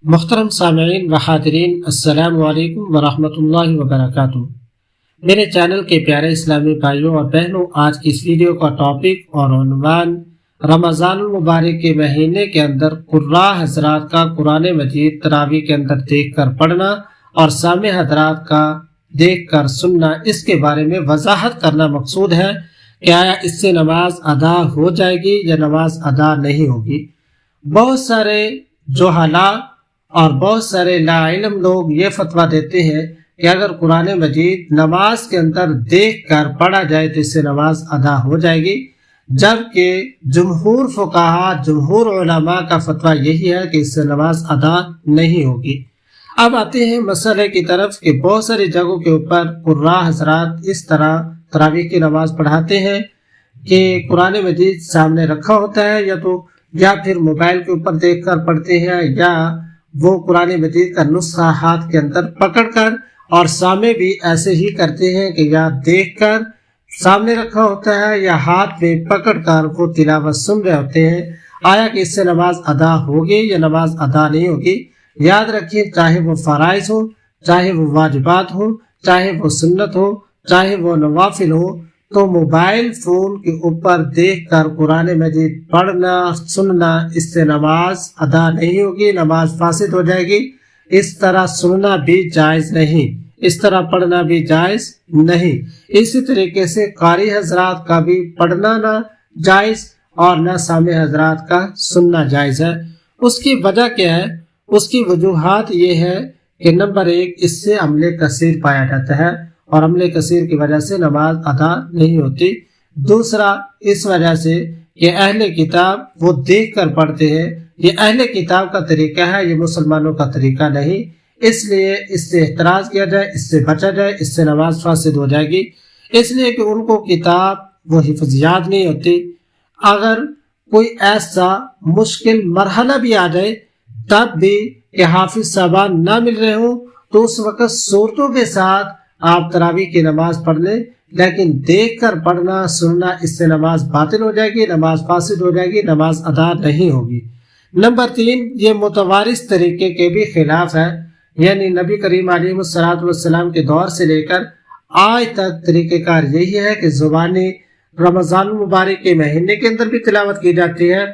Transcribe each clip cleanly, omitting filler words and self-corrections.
محترم سامعین و حاضرین، السلام علیکم ورحمۃ اللہ وبرکاتہ۔ میرے چینل کے پیارے اسلامی بھائیوں اور بہنوں، آج کی اس ویڈیو کا ٹاپک اور عنوان رمضان المبارک کے مہینے کے اندر قراء حضرات کا قرآن مجید تراویح کے اندر دیکھ کر پڑھنا اور سامع حضرات کا دیکھ کر سننا، اس کے بارے میں وضاحت کرنا مقصود ہے کہ آیا اس سے نماز ادا ہو جائے گی یا نماز ادا نہیں ہوگی۔ بہت سارے جہلاء اور بہت سارے لا علم لوگ یہ فتویٰ دیتے ہیں کہ اگر قرآن مجید نماز کے اندر دیکھ کر پڑھا جائے تو اس سے نماز ادا ہو جائے گی، جبکہ جمہور فقہا، جمہور علماء کا فتویٰ یہی ہے کہ اس سے نماز ادا نہیں ہوگی۔ اب آتے ہیں مسئلے کی طرف کہ بہت ساری جگہوں کے اوپر قراء حضرات اس طرح تراویح کی نماز پڑھاتے ہیں کہ قرآن مجید سامنے رکھا ہوتا ہے یا پھر موبائل کے اوپر دیکھ کر پڑھتے ہیں، یا وہ قرآن مجید کا نسخہ ہاتھ کے اندر پکڑ کر، اور سامع بھی ایسے ہی کرتے ہیں کہ یا دیکھ کر سامنے رکھا ہوتا ہے یا ہاتھ میں پکڑ کر وہ تلاوت سن رہے ہوتے ہیں۔ آیا کہ اس سے نماز ادا ہوگی یا نماز ادا نہیں ہوگی؟ یاد رکھیے، چاہے وہ فرائض ہو، چاہے وہ واجبات ہو، چاہے وہ سنت ہو، چاہے وہ نوافل ہو، تو موبائل فون کے اوپر دیکھ کر قرآن مجید پڑھنا سننا، اس سے نماز ادا نہیں ہوگی، نماز فاسد ہو جائے گی۔ اس طرح سننا بھی جائز نہیں، اس طرح پڑھنا بھی جائز نہیں۔ اسی طریقے سے قاری حضرات کا بھی پڑھنا نہ جائز اور نہ سامع حضرات کا سننا جائز ہے۔ اس کی وجہ کیا ہے؟ اس کی وجوہات یہ ہے کہ نمبر 1، اس سے عمل کثیر پایا جاتا ہے اور عمل کثیر کی وجہ سے نماز ادا نہیں ہوتی۔ دوسرا، اس وجہ سے کہ اہل کتاب وہ دیکھ کر پڑھتے ہیں، یہ اہل کتاب کا طریقہ ہے، یہ مسلمانوں کا طریقہ نہیں، اس لیے اس سے احتراز کیا جائے، اس سے بچا جائے، اس سے نماز فاسد ہو جائے گی۔ اس لیے کہ ان کو کتاب وہ حفظ یاد نہیں ہوتی۔ اگر کوئی ایسا مشکل مرحلہ بھی آ جائے تب بھی کہ حافظ صاحبان نہ مل رہے ہوں تو اس وقت صورتوں کے ساتھ آپ تراویح کی نماز پڑھ لیں، لیکن دیکھ کر پڑھنا سننا، اس سے نماز باطل ہو جائے گی، نماز فاسد ہو جائے گی، نماز ادا نہیں ہوگی۔ نمبر 3، یہ متوارث طریقے کے بھی خلاف ہے، یعنی نبی کریم علیہ السلام کے دور سے لے کر آج تک طریقہ کار یہی ہے کہ زبانی رمضان المبارک کے مہینے کے اندر بھی تلاوت کی جاتی ہے،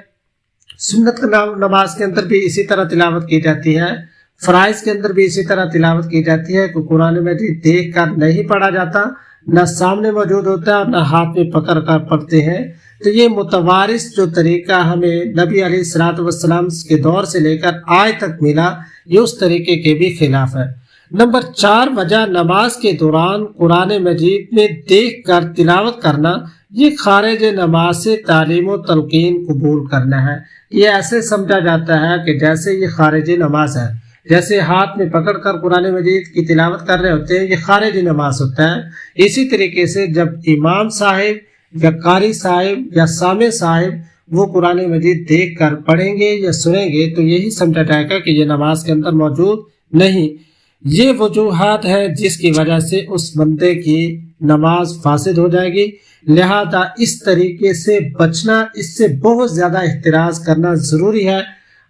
سنت نماز کے اندر بھی اسی طرح تلاوت کی جاتی ہے، فرائض کے اندر بھی اسی طرح تلاوت کی جاتی ہے کہ قرآن مجید دیکھ کر نہیں پڑھا جاتا، نہ سامنے موجود ہوتا ہے نہ ہاتھ میں پکڑ کر پڑھتے ہیں۔ تو یہ متوارث جو طریقہ ہمیں نبی علیہ السلام کے دور سے لے کر آج تک ملا، یہ اس طریقے کے بھی خلاف ہے۔ نمبر 4، وجہ نماز کے دوران قرآن مجید میں دیکھ کر تلاوت کرنا، یہ خارج نماز سے تعلیم و تلقین قبول کرنا ہے۔ یہ ایسے سمجھا جاتا ہے کہ جیسے یہ خارج نماز ہے، جیسے ہاتھ میں پکڑ کر قرآن مجید کی تلاوت کر رہے ہوتے ہیں، یہ خارج نماز ہوتا ہے۔ اسی طریقے سے جب امام صاحب یا قاری صاحب یا سامع صاحب وہ قرآن مجید دیکھ کر پڑھیں گے یا سنیں گے تو یہی سمجھا جائے گا کہ یہ نماز کے اندر موجود نہیں۔ یہ وجوہات ہے جس کی وجہ سے اس بندے کی نماز فاسد ہو جائے گی، لہذا اس طریقے سے بچنا، اس سے بہت زیادہ احتراز کرنا ضروری ہے۔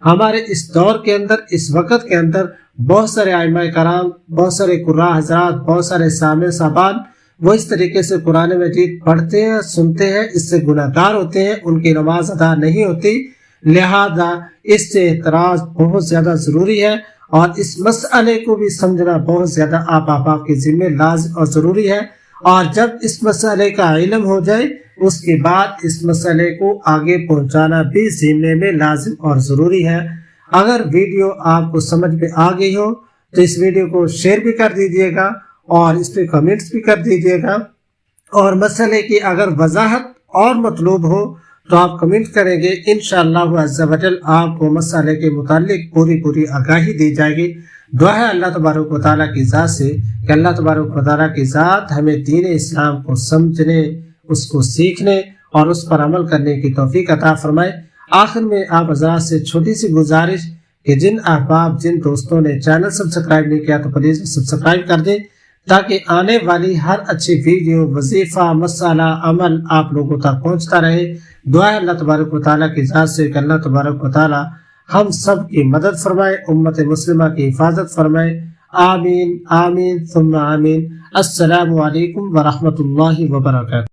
ہمارے اس دور کے اندر، اس وقت کے اندر بہت سارے ائمہ کرام، بہت سارے قراء حضرات، بہت سارے سامع صاحبان وہ اس طریقے سے قرآن مجید پڑھتے ہیں، سنتے ہیں، اس سے گناہ گار ہوتے ہیں، ان کی نماز ادا نہیں ہوتی، لہذا اس سے احتراز بہت زیادہ ضروری ہے، اور اس مسئلے کو بھی سمجھنا بہت زیادہ آپ کے ذمہ لازم اور ضروری ہے۔ اور جب اس مسئلے کا علم ہو جائے اس کے بعد اس مسئلے کو آگے پہنچانا بھی ذمے میں لازم اور ضروری ہے۔ اگر ویڈیو آپ کو سمجھ میں آ گئی ہو تو اس ویڈیو کو شیئر بھی کر دیجیے گا اور اس پہ کمنٹس بھی کر دیجیے گا، اور مسئلے کی اگر وضاحت اور مطلوب ہو تو آپ کمنٹ کریں گے، انشاءاللہ عز و جل آپ کو مسئلے کے متعلق پوری آگاہی دی جائے گی۔ دعا ہے اللہ تبارک و تعالیٰ کی ذات سے کہ اللہ تبارک و تعالیٰ کی ذات ہمیں دین اسلام کو سمجھنے، اس کو سیکھنے اور اس پر عمل کرنے کی توفیق عطا فرمائے۔ آخر میں آپ حضرات سے چھوٹی سی گزارش کہ جن احباب، جن دوستوں نے چینل سبسکرائب نہیں کیا تو پلیز سبسکرائب کر دیں، تاکہ آنے والی ہر اچھی ویڈیو، وظیفہ، مسئلہ، عمل آپ لوگوں تک پہنچتا رہے۔ دعا ہے اللہ تبارک و تعالیٰ کی ذات سے کہ اللہ تبارک و تعالیٰ ہم سب کی مدد فرمائے، امت مسلمہ کی حفاظت فرمائے، آمین آمین ثم آمین۔ السلام علیکم ورحمۃ اللہ وبرکاتہ۔